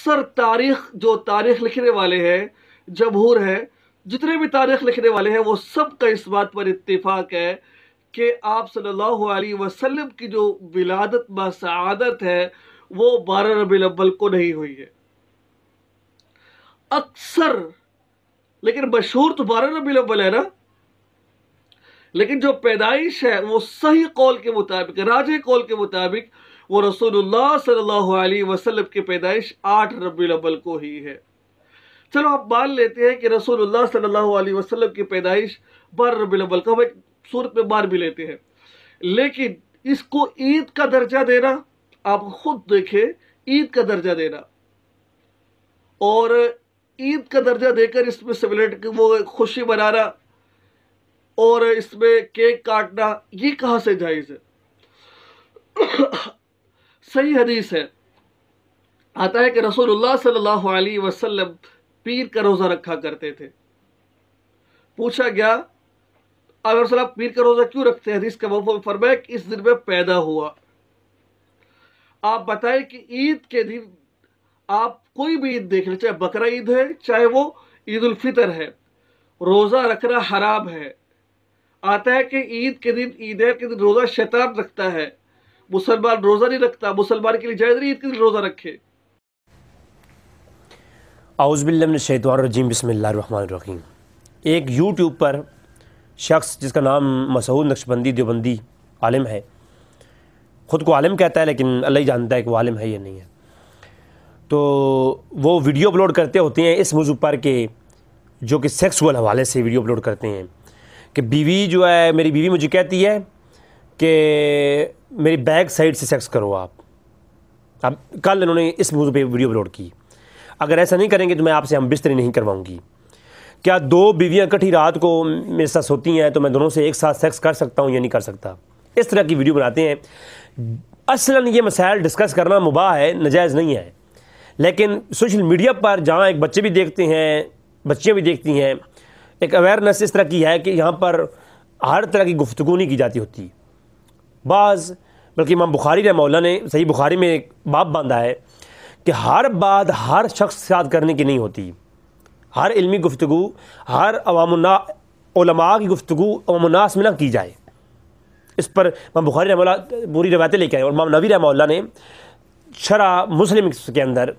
اکثر تاریخ لکھنے والے ہیں، جمہور ہے، جتنے بھی تاریخ لکھنے والے ہیں، وہ سب کا اس بات پر اتفاق ہے کہ آپ صلی اللہ علیہ وسلم کی جو ولادت بسعادت ہے وہ 12 ربیع الاول کو نہیں ہوئی ہے۔ اکثر، لیکن مشہور تو 12 ربیع الاول ہے نا، لیکن جو پیدائش ہے وہ صحیح قول کے مطابق، راجح قول کے مطابق، وہ رسول اللہ صلی اللہ علیہ وسلم کی پیدائش 8 ربیع الاول کو ہی ہے۔ چلو آپ مان لیتے ہیں کہ رسول اللہ صلی اللہ علیہ وسلم کی پیدائش 12 ربیع الاول کا، ہم ایک صورت میں مان بھی لیتے ہیں، لیکن اس کو عید کا درجہ دینا، آپ خود دیکھیں، عید کا درجہ دینا اور عید کا درجہ دے کر اس میں وہ خوشی منانا اور اس میں کیک کاٹنا، یہ کہاں سے جائز ہے؟ صحیح حدیث ہے، آتا ہے کہ رسول اللہ صلی اللہ علیہ وسلم پیر کا روزہ رکھا کرتے تھے۔ پوچھا گیا آپ صلی اللہ پیر کا روزہ کیوں رکھتے ہیں؟ حدیث کا مفہوم فرمایا کہ اس دن میں پیدا ہوا۔ آپ بتائیں کہ عید کے دن آپ کوئی بھی عید دیکھ لیں، چاہے بقرہ عید ہے چاہے وہ عید الفطر ہے، روزہ رکھنا حرام ہے۔ آتا ہے کہ عید کے دن، عیدین کے دن روزہ شیطان رکھتا ہے، مسلمان روزہ نہیں رکھتا، مسلمان کے لیے جائز نہیں عید کے دن روزہ رکھے۔ اعوذ باللہ من الشیطان الرجیم، بسم اللہ الرحمن الرحیم۔ ایک یوٹیوب پر شخص جس کا نام مسعود نقشبندی دیوبندی عالم ہے، خود کو عالم کہتا ہے لیکن اللہ ہی جانتا ہے کہ وہ عالم ہے یا نہیں ہے، تو وہ ویڈیو اپلوڈ کرتے ہوتے ہیں اس موضوع پر کہ جو کہ سیکسول حوالے سے ویڈیو اپلوڈ کرتے ہیں کہ بیوی جو ہے، میری بیوی مجھے کہتی ہے کہ میری بیک سائڈ سے سیکس کرو آپ۔ اب کل انہوں نے اس موضوع پہ ویڈیو اپلوڈ کی، اگر ایسا نہیں کریں گے تو میں آپ سے ہم بستری نہیں کرواؤں گی۔ کیا دو بیویاں اکٹھی رات کو میرے ساتھ سوتی ہیں تو میں دونوں سے ایک ساتھ سیکس کر سکتا ہوں یا نہیں کر سکتا؟ اس طرح کی ویڈیو بناتے ہیں۔ اصلاً یہ مسائل ڈسکس کرنا مباح ہے، ناجائز نہیں ہے، لیکن سوشل میڈیا پر جہاں ایک بچے بھی دیکھتے ہیں، بچیاں بھی دیکھتی ہیں، ایک اویئرنیس اس طرح کی ہے کہ یہاں پر ہر طرح کی گفتگو نہیں کی جاتی ہوتی۔ بعض بلکہ امام بخاری رحمہ اللہ نے صحیح بخاری میں ایک باب باندھا ہے کہ ہر بات ہر شخص کے ساتھ کرنے کی نہیں ہوتی، ہر علمی گفتگو، ہر علماء کی گفتگو عوام الناس میں نہ کی جائے۔ اس پر امام بخاری رحمہ اللہ پوری روایتیں لے کے آئے، اور امام نووی رحمہ اللہ نے شرح مسلم کے اندر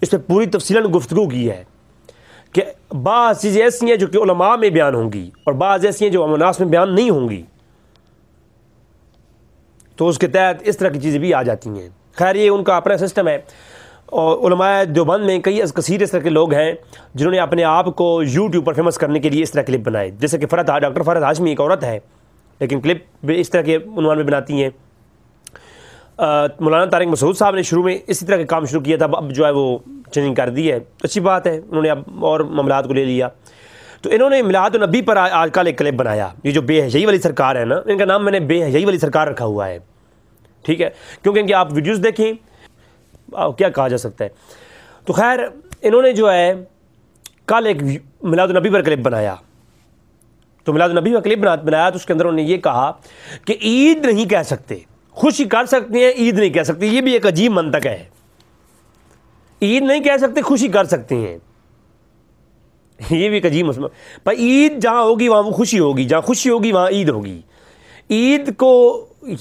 اس پہ پوری تفصیلاً گفتگو کی ہے کہ بعض چیزیں ایسی ہیں جو کہ علماء میں بیان ہوں گی اور بعض ایسی ہیں جو عوام الناس میں بیان نہیں ہوں گی، تو اس کے تحت اس طرح کی چیزیں بھی آ جاتی ہیں۔ خیر یہ ان کا اپنا سسٹم ہے، اور علماء دیوبند میں کئی کثیر اس طرح کے لوگ ہیں جنہوں نے اپنے آپ کو یوٹیوب پر فیمس کرنے کے لیے اس طرح کلپ بنائے، جیسے کہ ڈاکٹر فرحت ہاشمی ایک عورت ہے لیکن کلپ بھی اس طرح کے عنوان میں بناتی ہیں۔ مولانا طارق مسعود صاحب نے شروع میں اسی طرح کے کام شروع کیا تھا، اب جو ہے وہ چینجنگ کر دی ہے، اچھی بات ہے، انہوں نے اب اور معاملات کو لے لیا۔ تو انہوں نے میلاد النبی پر آج کل ایک کلپ بنایا، یہ جو بے حیائی والی سرکار ہے نا، ان کا نام میں نے بے حیائی والی سرکار رکھا ہوا ہے، ٹھیک ہے، کیونکہ ان کی آپ ویڈیوز دیکھیں کیا کہا جا سکتا ہے۔ تو خیر انہوں نے جو ہے کل ایک میلاد النبی پر کلپ بنایا، تو میلاد النبی پر کلپ بنایا تو اس کے اندر انہوں نے یہ کہا کہ عید نہیں کہہ سکتے، خوشی کر سکتے ہیں، عید نہیں کہہ سکتے۔ یہ بھی ایک عجیب منطق ہے، عید نہیں کہہ سکتے، خوشی کر سکتے ہیں، یہ بھی ایک عجیب مسئلہ۔ پر عید جہاں ہوگی وہاں وہ خوشی ہوگی، جہاں خوشی ہوگی وہاں عید ہوگی۔ عید کو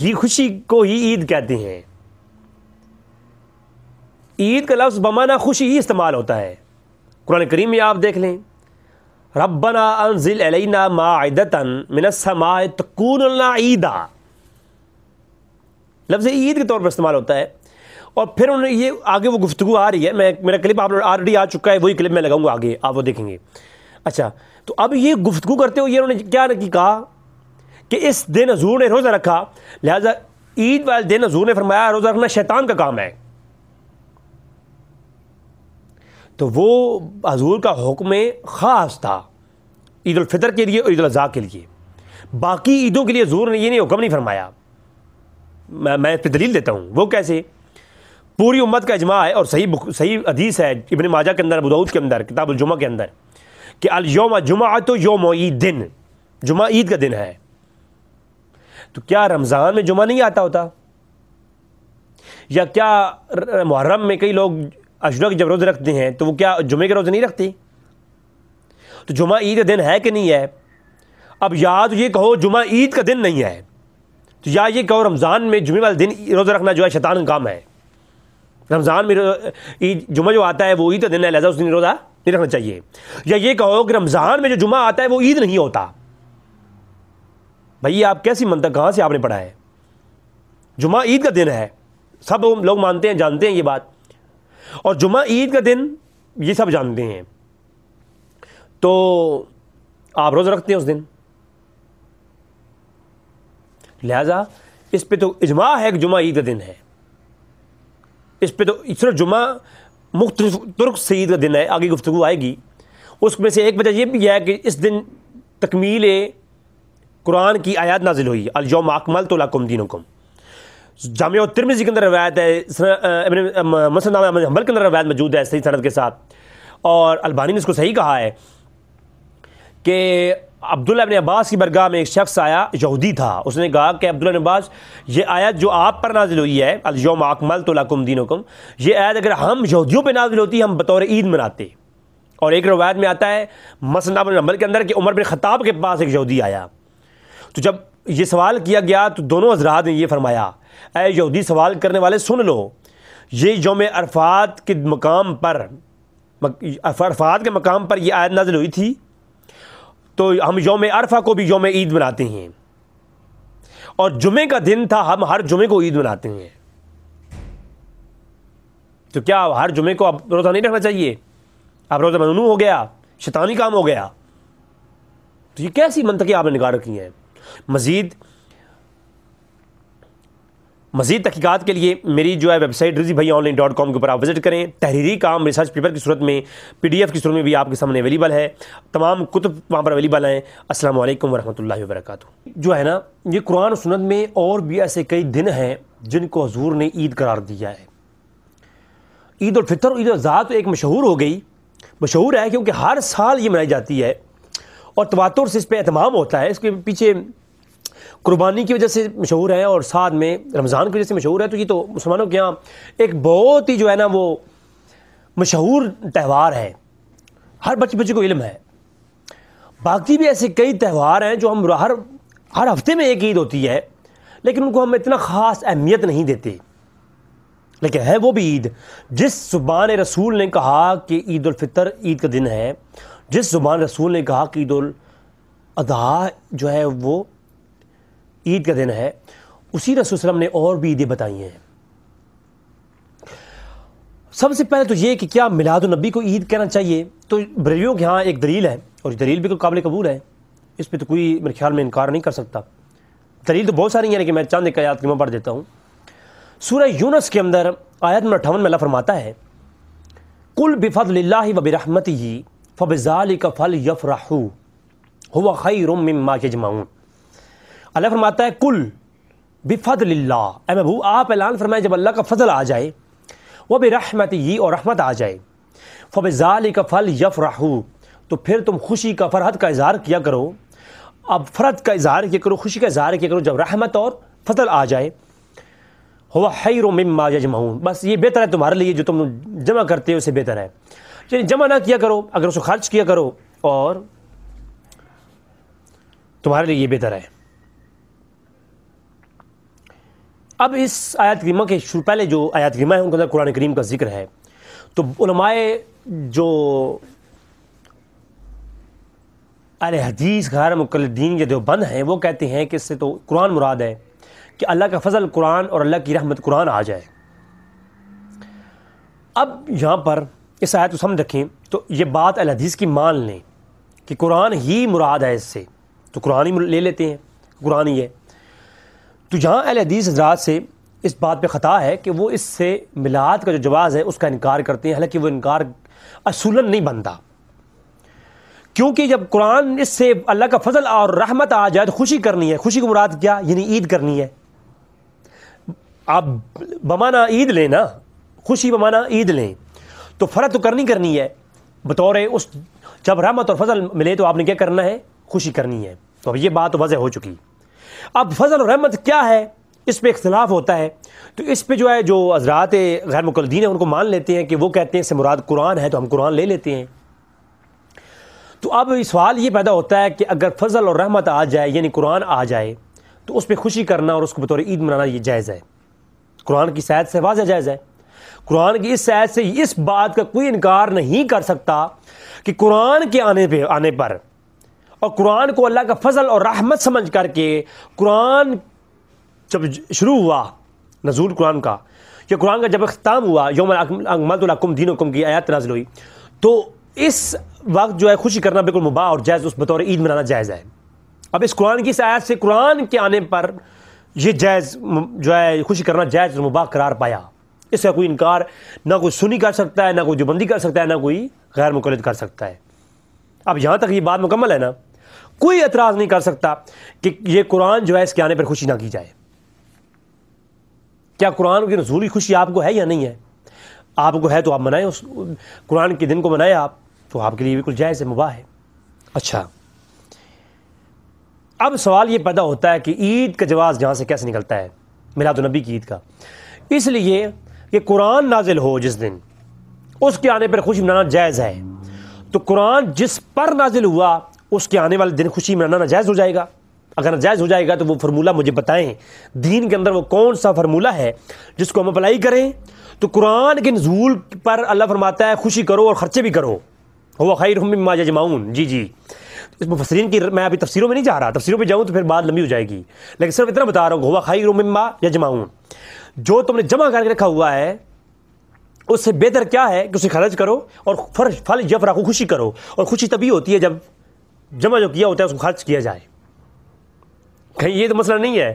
ہی، خوشی کو ہی عید کہتے ہیں۔ عید کا لفظ بمعنی خوشی ہی استعمال ہوتا ہے، قرآن کریم میں آپ دیکھ لیں، ربنا انزل علینا مائدۃ من السماء تکون لنا عیدا، لفظ عید کے طور پر استعمال ہوتا ہے۔ اور پھر انہوں نے یہ آگے وہ گفتگو آ رہی ہے، میرا کلپ آپ آلریڈی آ چکا ہے، وہی کلپ میں لگاؤں گا آگے، آپ وہ دیکھیں گے۔ اچھا، تو اب یہ گفتگو کرتے ہوئے انہوں نے کیا کہا کہ اس دن حضور نے روزہ رکھا، لہذا عید والے دن حضور نے فرمایا روزہ رکھنا شیطان کا کام ہے، تو وہ حضور کا حکم خاص تھا عید الفطر کے لیے اور عید الاضحیٰ کے لیے، باقی عیدوں کے لیے حضور نے یہ نہیں حکم نہیں فرمایا۔ میں اس پہ دلیل دیتا ہوں، وہ کیسے؟ پوری امت کا اجماع ہے اور صحیح حدیث ہے ابن ماجہ کے اندر، ابو داؤد کے اندر، کتاب الجمعہ کے اندر، کہ الیوم جمعۃ یوم عید، دن جمعہ عید کا دن ہے۔ تو کیا رمضان میں جمعہ نہیں آتا ہوتا؟ یا کیا محرم میں کئی لوگ عاشوراء کے جب روزے رکھتے ہیں تو وہ کیا جمعے کے روزے نہیں رکھتے؟ تو جمعہ عید کا دن ہے کہ نہیں ہے؟ اب یا تو یہ کہو جمعہ عید کا دن نہیں ہے، تو یا یہ کہو رمضان میں جمعے والے دن روزہ رکھنا جو ہے شیطان کا کام ہے، رمضان میں عید جمعہ جو آتا ہے وہ عید کا دن ہے، لہذا اس دن روزہ نہیں رکھنا چاہیے، یا یہ کہو کہ رمضان میں جو جمعہ آتا ہے وہ عید نہیں ہوتا۔ بھائی آپ کیسی منطق کہاں سے آپ نے پڑھا ہے؟ جمعہ عید کا دن ہے، سب لوگ مانتے ہیں، جانتے ہیں یہ بات، اور جمعہ عید کا دن یہ سب جانتے ہیں، تو آپ روزہ رکھتے ہیں اس دن، لہذا اس پہ تو اجماع ہے کہ جمعہ عید کا دن ہے، اس پہ تو صرف جمعہ مختلف طرق سے عید کا دن ہے، آگے گفتگو آئے گی۔ اس میں سے ایک وجہ یہ بھی ہے کہ اس دن تکمیل قرآن کی آیات نازل ہوئی، الیوم اکملت لکم دینکم۔ جامع ترمذی کے اندر روایت ہے، مسند احمد حنبل کے اندر روایت موجود ہے صحیح سند کے ساتھ، اور البانی نے اس کو صحیح کہا ہے کہ عبداللہ ابن عباس کی برگاہ میں ایک شخص آیا، یہودی تھا، اس نے کہا کہ عبداللہ ابن عباس یہ آیت جو آپ پر نازل ہوئی ہے الیوم اکملت لکم دینکم، یہ آیت اگر ہم یہودیوں پہ نازل ہوتی ہم بطور عید مناتے۔ اور ایک روایت میں آتا ہے مسند احمد حنبل کے اندر کہ عمر بن خطاب کے پاس ایک یہودی آیا، تو جب یہ سوال کیا گیا تو دونوں حضرات نے یہ فرمایا، اے یہودی سوال کرنے والے سن لو، یہ یوم عرفات کے مقام پر، عرفات کے مقام پر یہ آیت نازل ہوئی تھی، تو ہم یوم عرفہ کو بھی یوم عید مناتے ہیں، اور جمعے کا دن تھا، ہم ہر جمعے کو عید مناتے ہیں، تو کیا ہر جمعے کو اب روزہ نہیں رکھنا چاہیے؟ اب روزہ ممنوع ہو گیا، شیطانی کام ہو گیا؟ تو یہ کیسی منطقیں آپ نے نکال رکھی ہیں؟ مزید تحقیقات کے لیے میری جو ہے ویب سائٹ rizibhaiyaonline.com کے اوپر آپ وزٹ کریں، تحریری کام ریسرچ پیپر کی صورت میں، PDF کی صورت میں بھی آپ کے سامنے اویلیبل ہے، تمام کتب وہاں پر اویلیبل ہیں۔ السلام علیکم ورحمۃ اللہ وبرکاتہ۔ جو ہے نا یہ قرآن و سنت میں اور بھی ایسے کئی دن ہیں جن کو حضور نے عید قرار دیا ہے۔ عید الفطر اور عید الاضحیٰ تو ایک مشہور ہو گئی، مشہور ہے کیونکہ ہر سال یہ منائی جاتی ہے اور تواتر سے اس پہ اہتمام ہوتا ہے، اس کے پیچھے قربانی کی وجہ سے مشہور ہے اور ساتھ میں رمضان کی وجہ سے مشہور ہے، تو یہ تو مسلمانوں کے یہاں ایک بہت ہی جو ہے نا وہ مشہور تہوار ہے، ہر بچے کو علم ہے۔ باقی بھی ایسے کئی تہوار ہیں جو ہم ہر ہفتے میں ایک عید ہوتی ہے لیکن ان کو ہم اتنا خاص اہمیت نہیں دیتے، لیکن ہے وہ بھی عید۔ جس زبان رسول نے کہا کہ عید الفطر عید کا دن ہے، جس زبان رسول نے کہا کہ عید الاضحیٰ جو ہے وہ عید کا دن ہے، اسی رسول صلی اللہ علیہ وسلم نے اور بھی عیدیں بتائی ہیں۔ سب سے پہلے تو یہ کہ کیا میلاد النبی کو عید کہنا چاہیے؟ تو بریلویوں کے ہاں ایک دلیل ہے اور یہ دلیل بھی قابل قبول ہے، اس پہ تو کوئی میرے خیال میں انکار نہیں کر سکتا۔ دلیل تو بہت ساری ہیں لیکن میں چند ایک آیات کریمہ پڑھ دیتا ہوں۔ سورہ یونس کے اندر آیت نمبر 58 میں اللہ فرماتا ہے، قل بفضل اللہ وبرحمتہ فبذلک فلیفرحوا هو خیر مما یجمعون۔ اللہ فرماتا ہے کل بفضل اللہ، اے محبوب آپ اعلان فرمائیں جب اللہ کا فضل آ جائے، وبرحمتہ اور رحمت آ جائے، فبذلک فلیفرحوا تو پھر تم خوشی کا، فرحت کا اظہار کیا کرو۔ اب فرحت کا اظہار کیا کرو، خوشی کا اظہار کیا کرو جب رحمت اور فضل آ جائے۔ هو خیر مما یجمعون، بس یہ بہتر ہے تمہارے لیے جو تم جمع کرتے ہو، اسے بہتر ہے، یعنی جمع نہ کیا کرو، اگر اس کو خرچ کیا کرو، اور تمہارے لیے یہ بہتر ہے۔ اب اس آیات کریمہ کے پہلے جو آیات کریمہ ہیں ان کے اندر قرآن کریم کا ذکر ہے، تو علماء جو اہل حدیث غیر مقلدین یا دیوبند ہیں وہ کہتے ہیں کہ اس سے تو قرآن مراد ہے، کہ اللہ کا فضل قرآن اور اللہ کی رحمت قرآن آ جائے۔ اب یہاں پر اس آیت کو سمجھ رکھیں تو یہ بات اہل حدیث کی مان لیں کہ قرآن ہی مراد ہے، اس سے تو قرآن ہی لے لیتے ہیں، قرآن ہی ہے۔ تو جہاں اہل حدیث حضرات سے اس بات پہ خطا ہے کہ وہ اس سے میلاد کا جو جواز ہے اس کا انکار کرتے ہیں، حالانکہ وہ انکار اصولاً نہیں بنتا، کیونکہ جب قرآن اس سے اللہ کا فضل اور رحمت آ جائے تو خوشی کرنی ہے۔ خوشی کو مراد کیا؟ یعنی عید کرنی ہے۔ آپ بمانا عید لیں نا، خوشی بمانا عید لیں، تو فرحت تو کرنی ہے بطور اس، جب رحمت اور فضل ملے تو آپ نے کیا کرنا ہے؟ خوشی کرنی ہے۔ تو اب یہ بات واضح ہو چکی۔ اب فضل اور رحمت کیا ہے اس پہ اختلاف ہوتا ہے، تو اس پہ جو ہے جو حضرات غیر مقلدین ہیں ان کو مان لیتے ہیں کہ وہ کہتے ہیں اس سے مراد قرآن ہے تو ہم قرآن لے لیتے ہیں. تو اب سوال یہ پیدا ہوتا ہے کہ اگر فضل اور رحمت آ جائے یعنی قرآن آ جائے تو اس پہ خوشی کرنا اور اس کو بطور عید منانا یہ جائز ہے. قرآن کی صحت سے واضح جائز ہے. قرآن کی اس صحت سے اس بات کا کوئی انکار نہیں کر سکتا کہ قرآن کے آنے پر اور قرآن کو اللہ کا فضل اور رحمت سمجھ کر کے قرآن جب شروع ہوا نزول قرآن کا یا قرآن کا جب اختتام ہوا یوم اکملت لکم دینکم کی آیات نازل ہوئی تو اس وقت جو ہے خوشی کرنا بالکل مباح اور جائز، اس بطور عید منانا جائز ہے. اب اس قرآن کی آیت سے قرآن کے آنے پر یہ جائز جو ہے خوشی کرنا جائز اور مباح قرار پایا. اس کا کوئی انکار نہ کوئی سنی کر سکتا ہے، نہ کوئی دیوبندی کر سکتا ہے، نہ کوئی غیر مقلد کر سکتا ہے. اب یہاں تک یہ بات مکمل ہے نا، کوئی اعتراض نہیں کر سکتا کہ یہ قرآن جو ہے اس کے آنے پر خوشی نہ کی جائے. کیا قرآن کی نزول کی خوشی آپ کو ہے یا نہیں ہے؟ آپ کو ہے تو آپ منائیں، اس قرآن کے دن کو منائیں آپ، تو آپ کے لیے بالکل جائز ہے، مباح ہے. اچھا، اب سوال یہ پیدا ہوتا ہے کہ عید کا جواز جہاں سے کیسے نکلتا ہے میلاد النبی کی عید کا؟ اس لیے کہ قرآن نازل ہو جس دن اس کے آنے پر خوشی منانا جائز ہے. تو قرآن جس پر نازل ہوا اس کے آنے والے دن خوشی منانا ناجائز ہو جائے گا. اگر ناجائز ہو جائے گا تو وہ فرمولہ مجھے بتائیں دین کے اندر وہ کون سا فرمولہ ہے جس کو ہم اپلائی کریں. تو قرآن کے نزول پر اللہ فرماتا ہے خوشی کرو اور خرچے بھی کرو، ہوا خیر مما یجمعون. جی اس مفسرین کی میں ابھی تفسیروں میں نہیں جا رہا، تفسیروں پہ جاؤں تو پھر بات لمبی ہو جائے گی، لیکن صرف اتنا بتا رہا ہوں ہوا خیر مما یجمعون. جو تم نے جمع کر کے رکھا ہوا ہے اس سے بہتر کیا ہے کہ اسے خرچ کرو اور پھل یفرحوا خوشی کرو. اور خوشی تبھی ہوتی ہے جب جمع جو کیا ہوتا ہے اس کو خرچ کیا جائے. کہیں یہ تو مسئلہ نہیں ہے.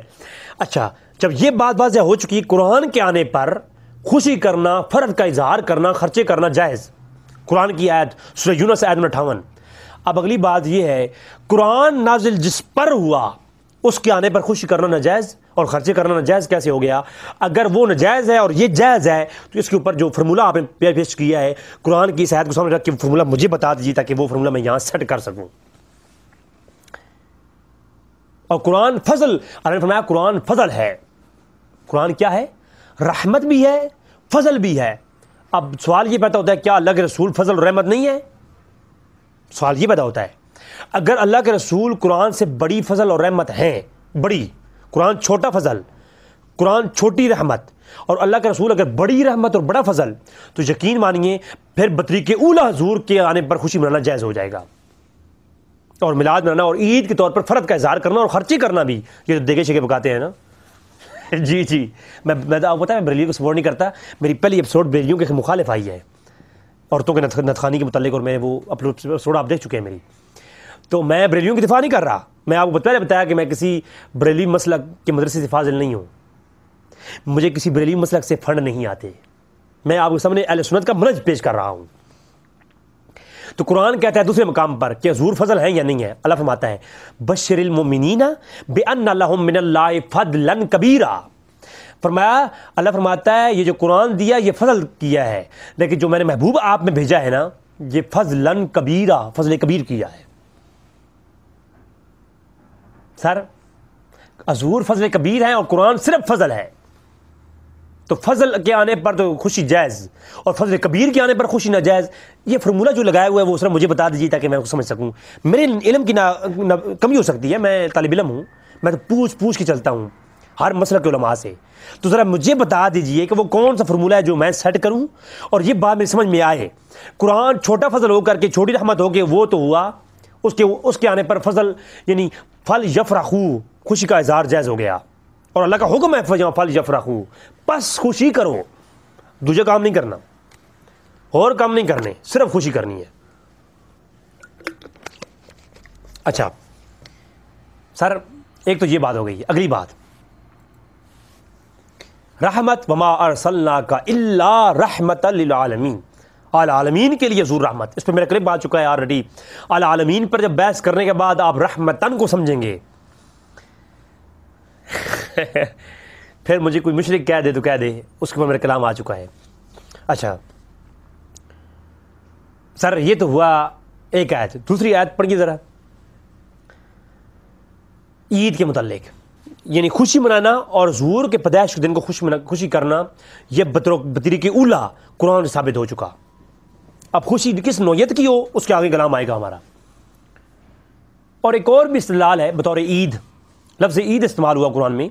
اچھا، جب یہ بات واضح ہو چکی قرآن کے آنے پر خوشی کرنا، فرض کا اظہار کرنا، خرچے کرنا جائز، قرآن کی آیت سورہ یونس آیت 58. اب اگلی بات یہ ہے قرآن نازل جس پر ہوا اس کے آنے پر خوشی کرنا ناجائز اور خرچے کرنا ناجائز کیسے ہو گیا؟ اگر وہ ناجائز ہے اور یہ جائز ہے تو اس کے اوپر جو فرمولہ آپ نے پیش کیا ہے قرآن کی اس آیت کو سامنے رکھ کے فرمولہ مجھے بتا دیجیے تاکہ وہ فرمولہ میں یہاں سیٹ کر سکوں. اور قرآن فضل، اللہ نے فرمایا قرآن فضل ہے. قرآن کیا ہے؟ رحمت بھی ہے، فضل بھی ہے. اب سوال یہ پیدا ہوتا ہے کیا اللہ کے رسول فضل اور رحمت نہیں ہے؟ سوال یہ پیدا ہوتا ہے اگر اللہ کے رسول قرآن سے بڑی فضل اور رحمت ہیں، بڑی قرآن چھوٹا فضل، قرآن چھوٹی رحمت، اور اللہ کے رسول اگر بڑی رحمت اور بڑا فضل، تو یقین مانیے پھر بطریق اولیٰ حضور کے آنے پر خوشی منانا جائز ہو جائے گا. اور میلاد منانا اور عید کے طور پر فرض کا اظہار کرنا اور خرچی کرنا بھی، یہ تو دیگے شگے پکاتے ہیں نا. جی میں آپ کو پتا ہے میں بریلیوں کو سپورٹ نہیں کرتا. میری پہلی ایپیسوڈ بریلیوں کے مخالف آئی ہے عورتوں کے نتخانی کے متعلق، اور میں وہ اپلوڈ آپ دیکھ چکے ہیں میری. تو میں بریلیوں کی دفاع نہیں کر رہا. میں آپ کو پہلے بتایا کہ میں کسی بریلی مسلک کے مدرسے سے فاضل نہیں ہوں، مجھے کسی بریلی مسلک سے فنڈ نہیں آتے. میں آپ کے سامنے اہل سنت کا منہج پیش کر رہا ہوں. تو قرآن کہتا ہے دوسرے مقام پر کہ حضور فضل ہیں یا نہیں ہے. اللہ فرماتا ہے بشر المؤمنین بان لهم من اللہ فضلا کبیرا. فرمایا اللہ فرماتا ہے یہ جو قرآن دیا یہ فضل کیا ہے، لیکن جو میں نے محبوب آپ میں بھیجا ہے نا یہ فضلا کبیرا، فضل کبیر کیا ہے. سر حضور فضل کبیر ہیں اور قرآن صرف فضل ہے. تو فضل کے آنے پر تو خوشی جائز اور فضل کبیر کے آنے پر خوشی ناجائز. یہ فرمولہ جو لگایا ہوا ہے وہ صرف مجھے بتا دیجیے تاکہ میں سمجھ سکوں. میرے علم کی کمی ہو سکتی ہے، میں طالب علم ہوں، میں تو پوچھ کے چلتا ہوں ہر مسلک کے علماء سے. تو ذرا مجھے بتا دیجئے کہ وہ کون سا فرمولہ ہے جو میں سیٹ کروں اور یہ بات میری سمجھ میں آئے. قرآن چھوٹا فضل ہو کر کے چھوٹی رحمت ہو کے وہ تو ہوا، اس کے آنے پر فضل یعنی فل یفرحوا خوشی کا اظہار جائز ہو گیا. اور اللہ کا حکم ہے فل یفرحوا، بس خوشی کرو، دوسرے کام نہیں کرنا، اور کام نہیں کرنے، صرف خوشی کرنی ہے. اچھا سر ایک تو یہ بات ہو گئی. اگلی بات رحمت وما ارسلناک الا رحمتا للعالمین، العالمین کے لیے حضور رحمت. اس پہ میرا کلپ آ چکا ہے آلریڈی. العالمین پر جب بحث کرنے کے بعد آپ رحمتن کو سمجھیں گے پھر مجھے کوئی مشرک کہہ دے تو کہہ دے، اس کے اوپر میرا کلام آ چکا ہے. اچھا سر یہ تو ہوا ایک آیت. دوسری آیت پڑھیے ذرا عید کے متعلق. یعنی خوشی منانا اور ظہور کے پیدائش کے دن کو خوشی کرنا، یہ بطریق اولا قرآن سے ثابت ہو چکا۔ اب خوشی کس نوعیت کی ہو اس کے آگے کلام آئے گا ہمارا۔ اور ایک اور بھی استدلال ہے بطور عید، لفظ عید استعمال ہوا قرآن میں،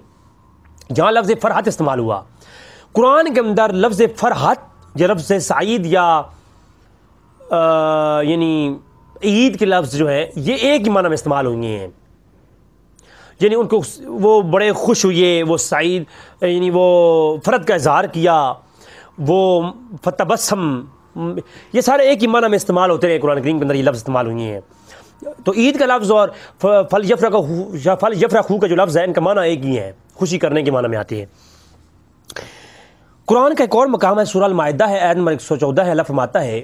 جہاں لفظ فرحت استعمال ہوا قرآن کے اندر، لفظ فرحت یا لفظ سعید یا یعنی عید کے لفظ جو ہیں یہ ایک ہی معنی میں استعمال ہوئے ہیں، یعنی ان کو وہ بڑے خوش ہوئے، وہ سعید یعنی وہ فرحت کا اظہار کیا، وہ فتبسم، یہ سارے ایک ہی معنی میں استعمال ہوتے رہے قرآن کریم کے اندر، یہ لفظ استعمال ہوئے ہیں۔ تو عید کا لفظ اور فل یفرحوا کا جو لفظ ہے ان کا معنی ایک ہی ہے، خوشی کرنے کے معنی میں آتے ہیں۔ قرآن کا ایک اور مقام ہے، سورہ المائدہ ہے، آیت نمبر 114 ہے، اللہ فرماتا ہے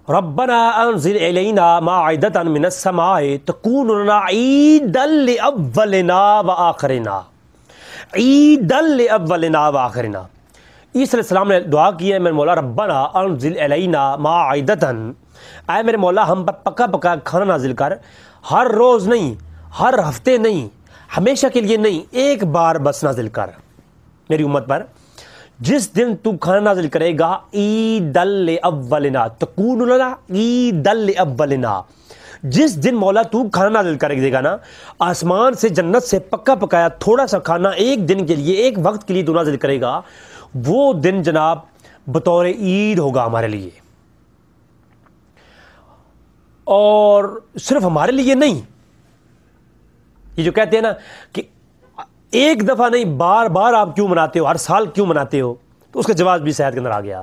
ربنا انزل الینا مائدۃ من السماء تکون لنا عیدا لاولنا وآخرنا، عیدا لاولنا وآخرنا۔ عیسیٰ علیہ السلام نے دعا کی ہے، میرے مولا ربنا انزل الینا مائدۃ، اے میرے مولا ہم پر پکا پکا کھانا نازل کر، ہر روز نہیں، ہر ہفتے نہیں، ہمیشہ کے لیے نہیں، ایک بار بس نازل کر میری امت پر، جس دن تو کھانا نازل کرے گا عید لاولنا، تکون لنا عید لاولنا، جس دن مولا تو کھانا نازل کرے دے گا نا، آسمان سے جنت سے پکا پکایا تھوڑا سا کھانا ایک دن کے لیے، ایک وقت کے لیے تو نازل کرے گا، وہ دن جناب بطور عید ہوگا ہمارے لیے، اور صرف ہمارے لیے نہیں، یہ جو کہتے ہیں نا کہ ایک دفعہ نہیں بار بار آپ کیوں مناتے ہو، ہر سال کیوں مناتے ہو، تو اس کا جواب بھی صحت کے اندر آ گیا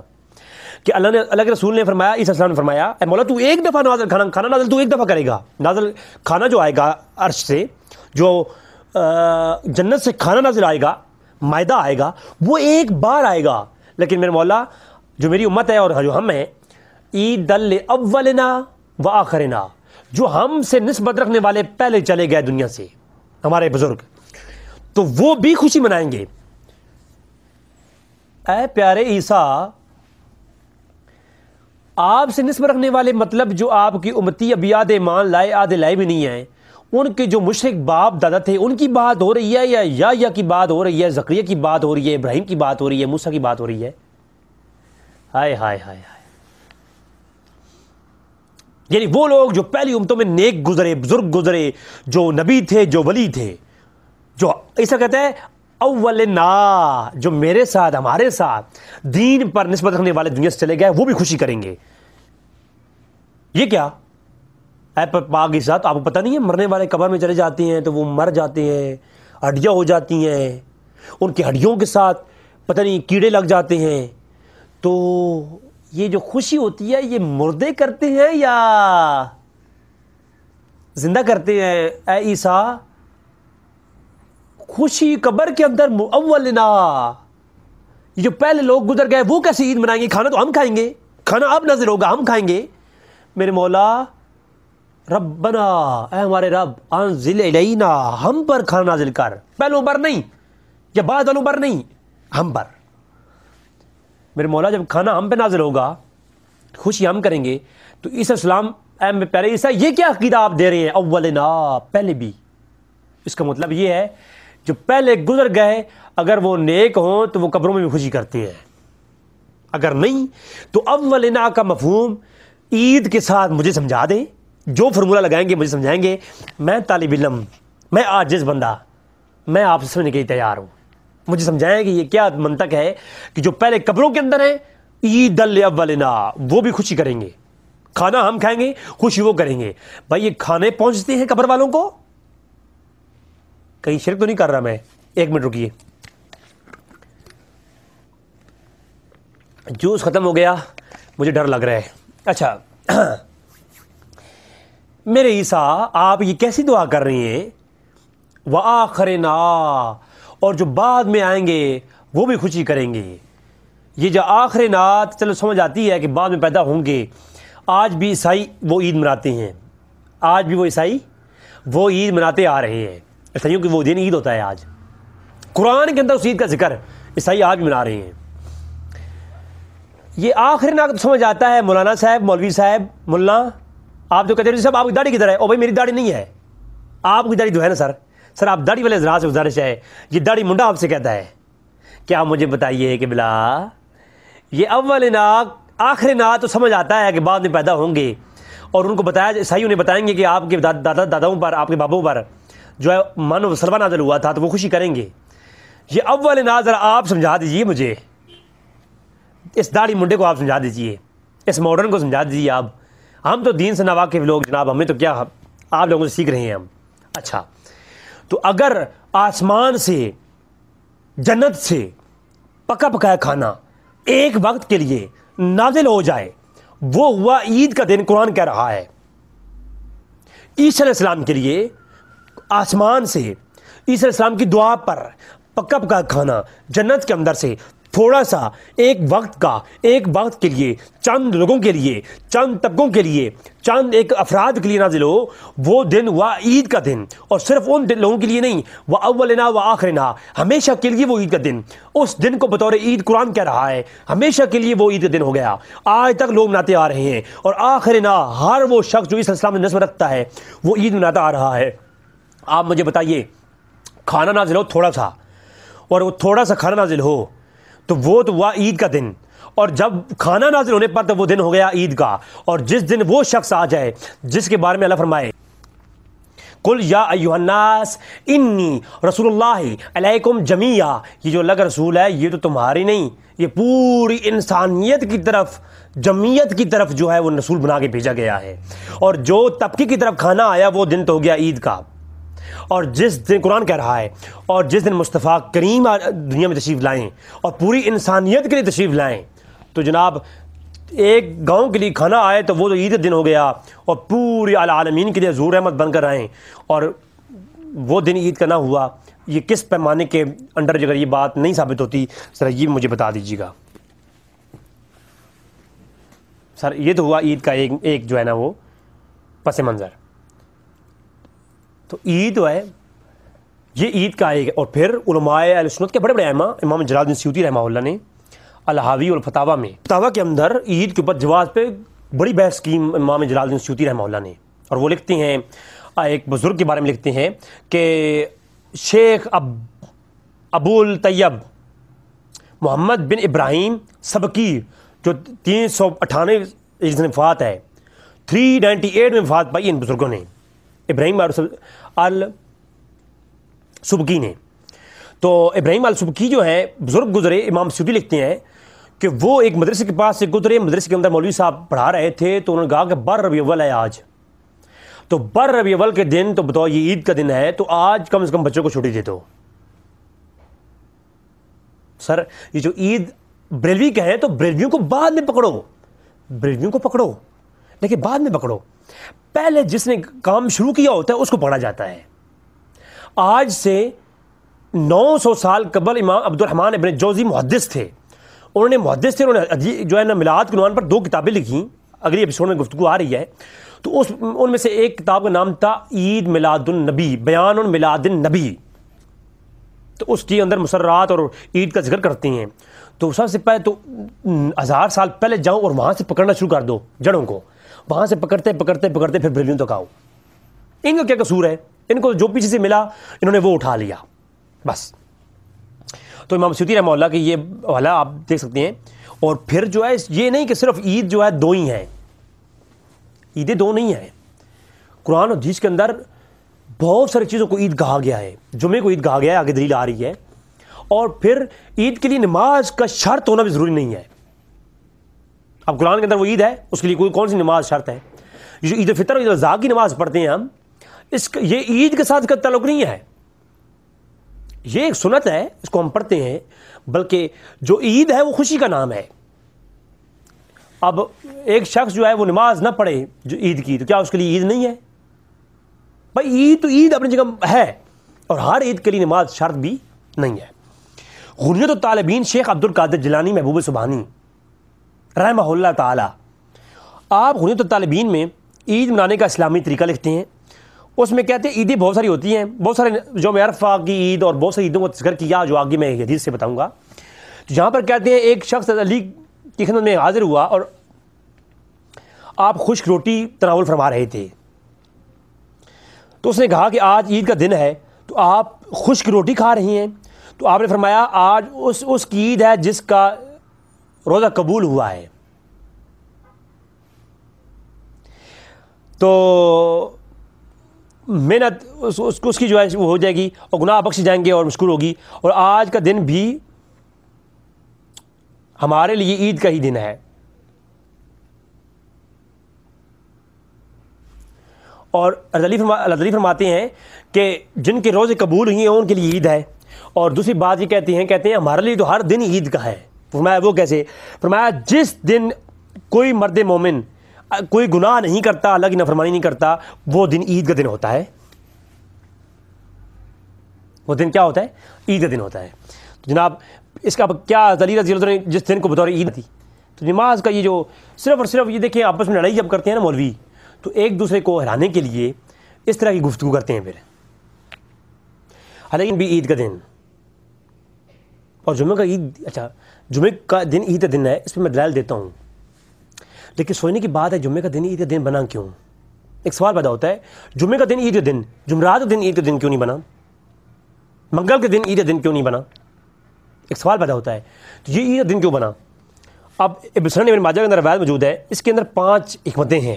کہ اللہ کے رسول نے فرمایا، عیسیٰ السلام نے فرمایا اے مولا تو ایک دفعہ نازل کھانا نازل تو ایک دفعہ کرے گا، نازل کھانا جو آئے گا عرش سے، جو جنت سے کھانا نازل آئے گا، مائدہ آئے گا، وہ ایک بار آئے گا، لیکن میرے مولا جو میری امت ہے اور جو ہم ہیں، عید لاولنا وآخرنا، جو ہم سے نسبت رکھنے والے پہلے چلے گئے دنیا سے، ہمارے بزرگ، تو وہ بھی خوشی منائیں گے۔ اے پیارے عیسیٰ، آپ سے نسبت رکھنے والے مطلب جو آپ کی امتی ابھی آدھے ایمان لائے آدھے لائے بھی نہیں ہیں، ان کے جو مشرک باپ دادا تھے ان کی بات ہو رہی ہے، یا کی بات ہو رہی ہے، زکریا کی بات ہو رہی ہے، ابراہیم کی بات ہو رہی ہے، موسیٰ کی بات ہو رہی ہے؟ ہائے ہائے ہائے ہائے، یعنی وہ لوگ جو پہلی امتوں میں نیک گزرے، بزرگ گزرے، جو نبی تھے، جو ولی تھے، جو ایسا کہتا ہے اولنا، جو میرے ساتھ ہمارے ساتھ دین پر نسبت رکھنے والے دنیا سے چلے گئے، وہ بھی خوشی کریں گے۔ یہ کیا اے پاک کے ساتھ آپ کو پتہ نہیں ہے، مرنے والے قبر میں چلے جاتے ہیں تو وہ مر جاتے ہیں، ہڈیاں ہو جاتی ہیں، ان کی ہڈیوں کے ساتھ پتہ نہیں کیڑے لگ جاتے ہیں، تو یہ جو خوشی ہوتی ہے یہ مردے کرتے ہیں یا زندہ کرتے ہیں؟ اے عیسیٰ، خوشی قبر کے اندر اولنا، یہ جو پہلے لوگ گزر گئے وہ کیسے عید منائیں گے؟ کھانا تو ہم کھائیں گے، کھانا اب نازل ہوگا ہم کھائیں گے۔ میرے مولا ربنا، اے ہمارے رب، انزل الینا، ہم پر کھانا نازل کر، پہلوں پر نہیں یا بعد والوں پر نہیں، ہم پر۔ میرے مولا جب کھانا ہم پہ نازل ہوگا، خوشی ہم کریں گے، تو عیسیٰ السلام، اے پیارے عیسیٰ، یہ کیا عقیدہ آپ دے رہے ہیں اولنا، پہلے بھی؟ اس کا مطلب یہ ہے جو پہلے گزر گئے اگر وہ نیک ہوں تو وہ قبروں میں بھی خوشی کرتے ہیں، اگر نہیں تو اولنا کا مفہوم عید کے ساتھ مجھے سمجھا دیں، جو فرمولہ لگائیں گے مجھے سمجھائیں گے، میں طالب علم، میں عاجز بندہ، میں آپ سے سمجھنے کے لیے تیار ہوں، مجھے سمجھائیں کہ یہ کیا منطق ہے کہ جو پہلے قبروں کے اندر ہیں عید الاولنا، وہ بھی خوشی کریں گے، کھانا ہم کھائیں گے، خوشی وہ کریں گے۔ بھائی یہ کھانے پہنچتے ہیں قبر والوں کو؟ کہیں شرک تو نہیں کر رہا میں؟ ایک منٹ رکیے، جوس ختم ہو گیا، مجھے ڈر لگ رہا ہے۔ اچھا میرے عیسیٰ، آپ یہ کیسی دعا کر رہی ہیں؟ وآخرنا، اور جو بعد میں آئیں گے وہ بھی خوشی کریں گے۔ یہ جو آخرنا چلو سمجھ آتی ہے کہ بعد میں پیدا ہوں گے، آج بھی عیسائی وہ عید مناتے ہیں، آج بھی وہ عیسائی وہ عید مناتے آ رہے ہیں، عیسائیوں کی وہ دن عید ہوتا ہے آج، قرآن کے اندر اس عید کا ذکر عیسائی آج بھی منا رہے ہیں۔ یہ آخر نہ سمجھ آتا ہے مولانا صاحب، مولوی صاحب، ملا، آپ جو کہتے ہیں صاحب آپ کی داڑھی کدھر ہے؟ او بھائی میری داڑھی نہیں ہے، آپ کی داڑھی تو ہے نا سر، سر آپ داڑھی والے حضرات سے گزارش ہے، یہ داڑھی منڈا آپ سے کہتا ہے کہ آپ مجھے بتائیے کہ بلا یہ اول نا آخر نا تو سمجھ آتا ہے کہ بعد میں پیدا ہوں گے، اور ان کو بتایا عیسائی انہیں بتائیں گے کہ آپ کے داداؤں پر، آپ کے بابوں پر جو ہے من و سلوہ نازل ہوا تھا تو وہ خوشی کریں گے۔ یہ اول نا ذرا آپ سمجھا دیجئے مجھے، اس داڑھی منڈے کو آپ سمجھا دیجئے، اس ماڈرن کو سمجھا دیجئے آپ، ہم تو دین سے ناواقف لوگ جناب، ہمیں تو کیا، آپ لوگوں سے سیکھ رہے ہیں ہم۔ اچھا تو اگر آسمان سے جنت سے پکا پکایا کھانا ایک وقت کے لیے نازل ہو جائے، وہ ہوا عید کا دن، قرآن کہہ رہا ہے عیسیٰ علیہ السلام کے لیے آسمان سے عیسیٰ علیہ السلام کی دعا پر پکا پکا کھانا جنت کے اندر سے تھوڑا سا ایک وقت کے لیے، چند لوگوں کے لیے، چند طبقوں کے لیے، چند ایک افراد کے لیے نازل ہو، وہ دن ہوا عید کا دن، اور صرف ان لوگوں کے لیے نہیں، وہ اولنا و آخرنا، ہمیشہ کے لیے وہ عید کا دن، اس دن کو بطور عید قرآن کہہ رہا ہے، ہمیشہ کے لیے وہ عید کا دن ہو گیا، آج تک لوگ مناتے آ رہے ہیں، اور آخرنا ہر وہ شخص جو عیسیٰ علیہ السلام میں نسبت رکھتا ہے وہ عید مناتا آ رہا ہے۔ آپ مجھے بتائیے، کھانا نازل ہو تھوڑا سا، اور وہ تھوڑا سا کھانا نازل ہو تو وہ تو ہوا عید کا دن، اور جب کھانا نازل ہونے پر تو وہ دن ہو گیا عید کا، اور جس دن وہ شخص آ جائے جس کے بارے میں اللہ فرمائے قل یا ایھا الناس انی رسول اللہ علیکم جمیعا، یہ جو اللہ کا رسول ہے یہ تو تمہاری نہیں، یہ پوری انسانیت کی طرف، جمعیت کی طرف جو ہے وہ رسول بنا کے بھیجا گیا ہے، اور جو طبقے کی طرف کھانا آیا وہ دن تو ہو گیا عید کا، اور جس دن قرآن کہہ رہا ہے، اور جس دن مصطفیٰ کریم دنیا میں تشریف لائیں اور پوری انسانیت کے لیے تشریف لائیں، تو جناب ایک گاؤں کے لیے کھانا آئے تو وہ تو عید دن ہو گیا، اور پوری العالمین کے لیے حضور رحمت بن کر آئیں، اور وہ دن عید کا نہ ہوا، یہ کس پیمانے کے انڈر اگر یہ بات نہیں ثابت ہوتی سر یہ مجھے بتا دیجیے گا۔ سر یہ تو ہوا عید کا ایک جو ہے نا وہ پس منظر، تو عید جو ہے یہ عید کا ایک، اور پھر علماء اہل سنت کے بڑے بڑے ائمہ، امام جلال الدین سیوطی رحمہ اللہ نے الحاوی والفتاویٰ میں، فتاویٰ کے اندر عید کے اوپر جواز پہ بڑی بحث کی امام جلال الدین سیوطی رحمہ اللہ نے، اور وہ لکھتے ہیں، ایک بزرگ کے بارے میں لکھتے ہیں کہ شیخ ابو الطیب محمد بن ابراہیم سبکی جو 398 میں وفات ہے، 398 میں وفات پائی ان بزرگوں نے، ابراہیم السبکی نے، تو ابراہیم السبکی جو ہے بزرگ گزرے، امام سیوطی لکھتے ہیں کہ وہ ایک مدرسے کے پاس سے گزرے، مدرسے کے اندر مولوی صاحب پڑھا رہے تھے، تو انہوں نے کہا کہ 12 ربیع الاول ہے آج، تو 12 ربیع الاول کے دن تو بتاؤ یہ عید کا دن ہے، تو آج کم سے کم بچوں کو چھٹی دے دو۔ سر یہ جو عید بریلوی کہیں تو بریلویوں کو بعد میں پکڑو، بریلویوں کو پکڑو لیکن بعد میں پکڑو، پہلے جس نے کام شروع کیا ہوتا ہے اس کو پکڑا جاتا ہے۔ آج سے 900 سال قبل امام عبد الرحمن ابن جوزی محدث تھے، انہوں نے جو ہے نا میلاد کے عنوان پر 2 کتابیں لکھیں، اگلی ایپیسوڈ میں گفتگو آ رہی ہے، تو ان میں سے ایک کتاب کا نام تھا عید میلاد النبی، بیان میلاد النبی، تو اس کے اندر مسرات اور عید کا ذکر کرتے ہیں۔ تو سب سے پہلے تو 1000 سال پہلے جاؤ اور وہاں سے پکڑنا شروع کر دو جڑوں کو، وہاں سے پکڑتے پھر بریلویوں تک آؤ، ان کا کیا قصور ہے، ان کو جو پیچھے سے ملا انہوں نے وہ اٹھا لیا بس۔ تو امام سیوطی رحمہ اللہ کی یہ حوالہ آپ دیکھ سکتے ہیں، اور پھر جو ہے یہ نہیں کہ صرف عید جو ہے 2 ہی ہیں، عیدیں 2 نہیں ہیں، قرآن اور حدیث کے اندر بہت ساری چیزوں کو عید کہا گیا ہے، جمعے کو عید کہا گیا ہے، آگے دلیل آ رہی ہے، اور پھر عید کے لیے نماز کا شرط ہونا بھی ضروری نہیں ہے۔ اب قرآن کے اندر وہ عید ہے، اس کے لیے کون سی نماز شرط ہے؟ جو عید الفطر اور عید الاضحیٰ کی نماز پڑھتے ہیں ہم، یہ عید کے ساتھ کا تعلق نہیں ہے، یہ ایک سنت ہے، اس کو ہم پڑھتے ہیں، بلکہ جو عید ہے وہ خوشی کا نام ہے۔ اب ایک شخص جو ہے وہ نماز نہ پڑھے جو عید کی، تو کیا اس کے لیے عید نہیں ہے؟ بھائی عید تو عید اپنی جگہ ہے، اور ہر عید کے لیے نماز شرط بھی نہیں ہے۔ غنیت الطالبین شیخ عبد القادر جیلانی محبوب سبحانی رحمہ اللہ تعالی، آپ غنیت الطالبین میں عید منانے کا اسلامی طریقہ لکھتے ہیں، اس میں کہتے ہیں عیدیں بہت ساری ہوتی ہیں، بہت سارے یوم عرفہ کی عید اور بہت ساری عیدوں کا ذکر کیا جو آگے میں حدیث سے بتاؤں گا۔ جہاں پر کہتے ہیں ایک شخص علی کی خدمت میں حاضر ہوا اور آپ خشک روٹی تناول فرما رہے تھے، تو اس نے کہا کہ آج عید کا دن ہے، تو آپ خشک روٹی کھا رہی ہیں، تو آپ نے فرمایا آج اس کی عید ہے جس کا روزہ قبول ہوا ہے. تو محنت اس کی جو ہے وہ ہو جائے گی اور گناہ بخش جائیں گے اور مشکور ہوگی. اور آج کا دن بھی ہمارے لیے عید کا ہی دن ہے. اور اللہ علی فرماتے ہیں کہ جن کے روزے قبول ہوئی ہیں ان کے لیے عید ہے. اور دوسری بات یہ کہتے ہیں ہمارے لیے تو ہر دن عید کا ہے. فرمایا وہ کیسے؟ فرمایا جس دن کوئی مرد مومن کوئی گناہ نہیں کرتا، اللہ کی نافرمانی نہیں کرتا، وہ دن عید کا دن ہوتا ہے. وہ دن کیا ہوتا ہے؟ عید کا دن ہوتا ہے. تو جناب اس کا کیا علی رضی اللہ عنہ نے جس دن کو بطور عید تھی، تو نماز کا یہ جو صرف اور صرف یہ دیکھیں آپس میں لڑائی جب کرتے ہیں نا مولوی، تو ایک دوسرے کو ہرانے کے لیے اس طرح کی گفتگو کرتے ہیں. پھر حالانکہ بھی عید کا دن اور جمعہ کا عید، اچھا جمعہ کا دن عید کا دن ہے، اس پہ میں دلائل دیتا ہوں. لیکن سوچنے کی بات ہے جمعہ کا دن عید کا دن بنا کیوں؟ ایک سوال پیدا ہوتا ہے، جمعہ کا دن عید کا دن، جمعرات کا دن عید کا دن کیوں نہیں بنا؟ منگل کے دن عید کا دن کیوں نہیں بنا؟ ایک سوال پیدا ہوتا ہے. تو یہ عید کا دن کیوں بنا؟ اب ابن سنن ابن ماجہ کے اندر روایت موجود ہے، اس کے اندر 5 حکمتیں ہیں.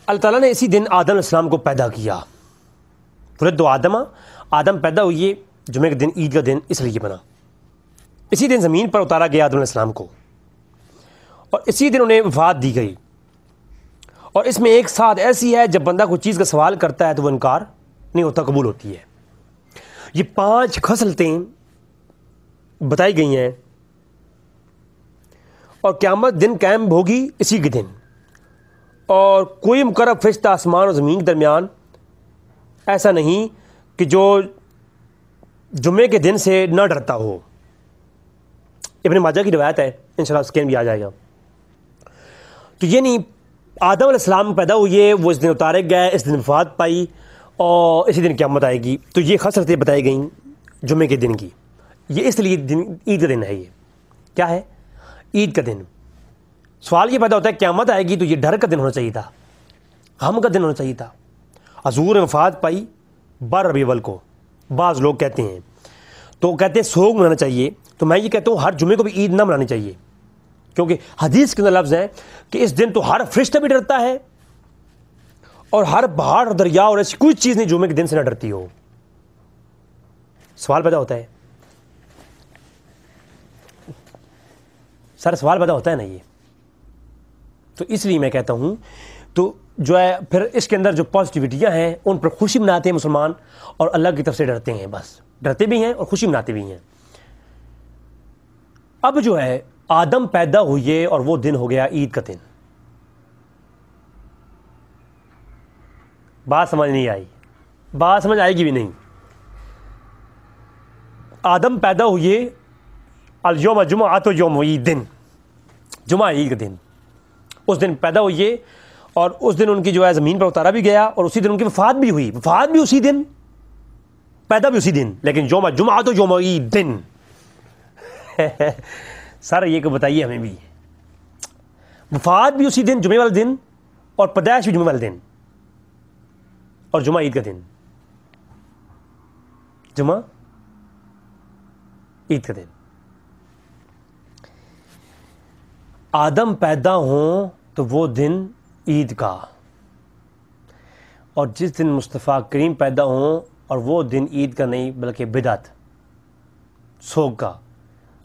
اللہ تعالیٰ نے اسی دن آدم علیہ السلام کو پیدا کیا. ولد آدم پیدا ہوئے، جمعہ کا دن عید کا دن اس لیے بنا. اسی دن زمین پر اتارا گیا آدم علیہ السلام کو، اور اسی دن انہیں وفات دی گئی. اور اس میں ایک ساتھ ایسی ہے جب بندہ کوئی چیز کا سوال کرتا ہے تو وہ انکار نہیں ہوتا، قبول ہوتی ہے. یہ 5 خصلتیں بتائی گئی ہیں، اور قیامت دن قائم ہوگی اسی کے دن. اور کوئی مقرب فرشتہ آسمان اور زمین کے درمیان ایسا نہیں کہ جو جمعے کے دن سے نہ ڈرتا ہو. ابن ماجہ کی روایت ہے، انشاءاللہ اسکین بھی آ جائے گا. تو یہ نہیں آدم علیہ السلام پیدا ہوئے، وہ اس دن اتارے گئے، اس دن وفات پائی، اور اسی دن قیامت آئے گی. تو یہ خصلتیں بتائی گئیں جمعے کے دن کی. یہ اس لیے عید کا دن ہے. یہ کیا ہے؟ عید کا دن. سوال یہ پیدا ہوتا ہے قیامت آئے گی تو یہ ڈر کا دن ہونا چاہیے تھا، غم کا دن ہونا چاہیے تھا. حضور نے وفات پائی 12 ربیع الاول کو، بعض لوگ کہتے ہیں، تو کہتے ہیں سوگ منانا چاہیے. تو میں یہ کہتا ہوں ہر جمعے کو بھی عید نہ منانی چاہیے، کیونکہ حدیث کے اندر لفظ ہے کہ اس دن تو ہر فرشتہ بھی ڈرتا ہے، اور ہر پہاڑ اور دریا اور ایسی کوئی چیز نہیں جمعے کے دن سے نہ ڈرتی ہو. سوال پیدا ہوتا ہے، سارا سوال پیدا ہوتا ہے نا یہ. تو اس لیے میں کہتا ہوں تو جو ہے پھر اس کے اندر جو پازیٹیوٹیاں ہیں ان پر خوشی مناتے ہیں مسلمان، اور اللہ کی طرف سے ڈرتے ہیں. بس ڈرتے بھی ہیں اور خوشی مناتے بھی ہیں. اب جو ہے آدم پیدا ہوئے اور وہ دن ہو گیا عید کا دن. بات سمجھ نہیں آئی، بات سمجھ آئے گی بھی نہیں. آدم پیدا ہوئے، الیوم جمعۃ یوم عید، دن جمعہ عید کا دن، اس دن پیدا ہوئے، اور اس دن ان کی جو ہے زمین پر اتارا بھی گیا، اور اسی دن ان کی وفات بھی ہوئی. وفات بھی اسی دن، پیدا بھی اسی دن، لیکن یوم جمعۃ یوم عید دن. سر یہ کو بتائیے ہمیں بھی، وفات بھی اسی دن جمعے والے دن، اور پیدائش بھی جمعے والے دن، اور جمعہ عید کا دن. جمعہ عید کا دن. آدم پیدا ہوں تو وہ دن عید کا، اور جس دن مصطفیٰ کریم پیدا ہوں اور وہ دن عید کا نہیں بلکہ بدعت، سوگ کا.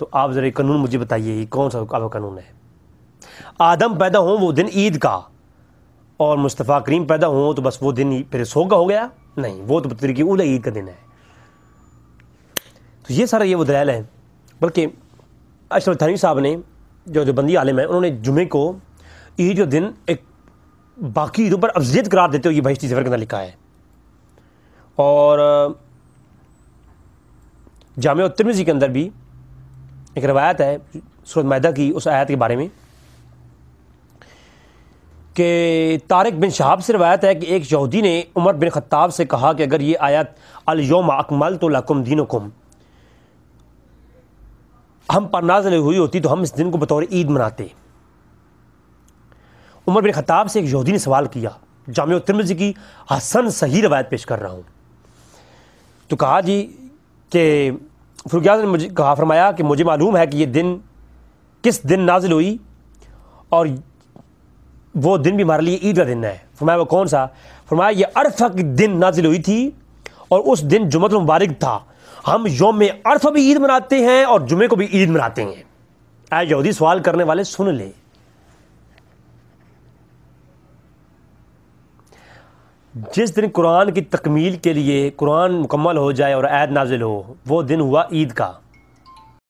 تو آپ ذرا قانون مجھے بتائیے یہ کون سا آپ کا قانون ہے؟ آدم پیدا ہوں وہ دن عید کا، اور مصطفیٰ کریم پیدا ہوں تو بس وہ دن پھر سوگ کا ہو گیا؟ نہیں، وہ تو طریقے اولا عید کا دن ہے. تو یہ سارا یہ وہ دلائل ہے. بلکہ اشرف تھانوی صاحب نے جو بندی عالم ہے، انہوں نے جمعے کو عید کا دن ایک باقی عیدوں پر افضلیت قرار دیتے ہوئے یہ بہشتی سفر کے اندر لکھا ہے. اور جامع ترمذی کے اندر بھی ایک روایت ہے سورۃ مائدہ کی اس آیت کے بارے میں، کہ طارق بن شہاب سے روایت ہے کہ ایک یہودی نے عمر بن خطاب سے کہا کہ اگر یہ آیت الیوم اکملت لکم دینکم ہم پر نازل ہوئی ہوتی تو ہم اس دن کو بطور عید مناتے. عمر بن خطاب سے ایک یہودی نے سوال کیا، جامع ترمذی کی حسن صحیح روایت پیش کر رہا ہوں، تو کہا جی کہ فاروق اعظم نے مجھے فرمایا کہ مجھے معلوم ہے کہ یہ دن کس دن نازل ہوئی، اور وہ دن بھی ہمارے لیے عید کا دن ہے۔ فرمایا وہ کون سا؟ فرمایا یہ عرفہ کے دن نازل ہوئی تھی، اور اس دن جمعۃ المبارک تھا۔ ہم یوم عرفہ بھی عید مناتے ہیں اور جمعے کو بھی عید مناتے ہیں۔ اے یہودی سوال کرنے والے سن لے، جس دن قرآن کی تکمیل کے لیے قرآن مکمل ہو جائے اور آیت نازل ہو، وہ دن ہوا عید کا۔